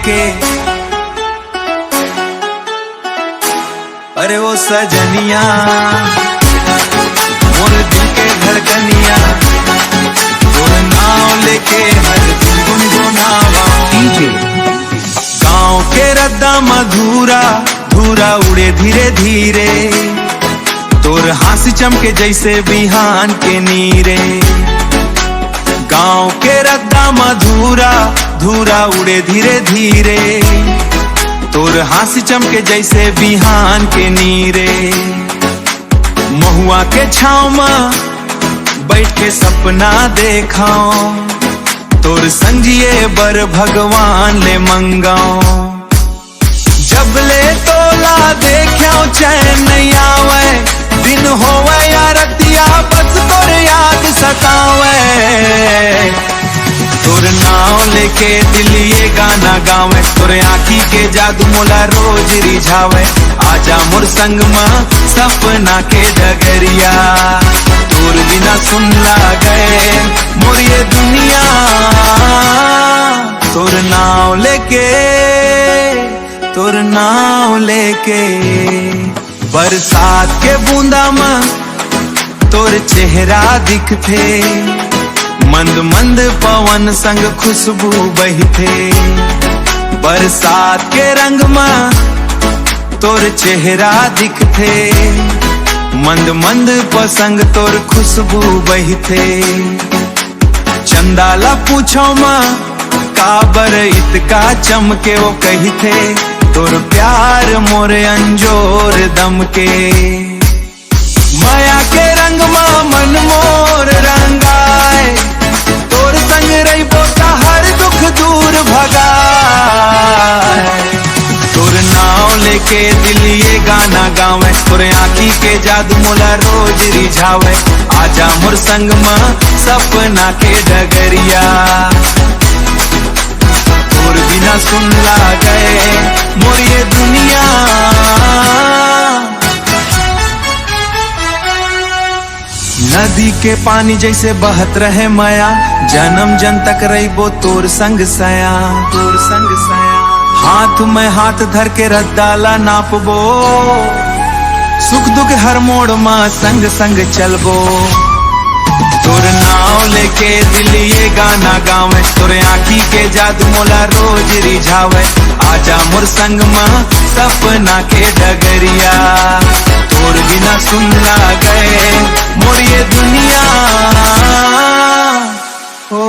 लेके। अरे वो सजनिया मोर दिल के धड़कनिया, तोर नाव लेके हर दिन गुनगुनावा। गाँव के रद्दा मधुरा धूरा उड़े धीरे धीरे, तोर हाथ चमके जैसे बिहान के नीरे। गाँव के रद्दा मधुरा धूरा उड़े धीरे धीरे, तोर हाथ चमके जैसे बिहान के नीरे। महुआ के छाँव में बैठ के सपना देखाओ, तोर संगिए बर भगवान ले मंगाओ। जब ले तोला देख्यो चैन नहीं आवे, दिन होवे या रतिया बस तोर याद सतावे। तोर नाव लेके दिल ये गाना गावे, तोर आँखी के जादू मोला रोज रिझावे। आजा मोर संग में सपना के डगरिया, तोर बिना सुन लागे मोर ये दुनिया। तोर नाव लेके, तोर नाव लेके, बरसात के बूंदा में तोर चेहरा दिखथे। मंद मंद पवन संग खुशबू बहिथे, बरसात के रंग में तोर चेहरा दिखथे। मंद मंद पसंग तोर खुशबू बहिथे। चंदाला पूछो माँ काबर इतका चमके, वो कहिथे तोर प्यार मोर अंजोर दम के। माया के रंग में मन मोर रंगाए, तोर संग रही बोता हर दुख दूर भगाए। तोर नाव लेके दिल ये गाना गावे, तोर आँखी के जादू मोला रोज रिझावे। आजा मोर संग में सपना के डगरिया, तोर बिना सुन लागे मोर ये दुनिया। नदी के पानी जैसे बहत रहे माया, जन्म जन तक रहीबो तोर संग सया, तोर संग सया। हाथ में हाथ धर के रद्दाला नापबो, सुख दुख हर मोड़ में संग संग चलबो। तोर नाव लेके दिल ये गाना गावे, तोर आँखी के जादू मोला रोज रिझावे। आजा मोर संग में सपना के डगरिया, तोर बिना सुन लागे मोर ये दुनिया। ओ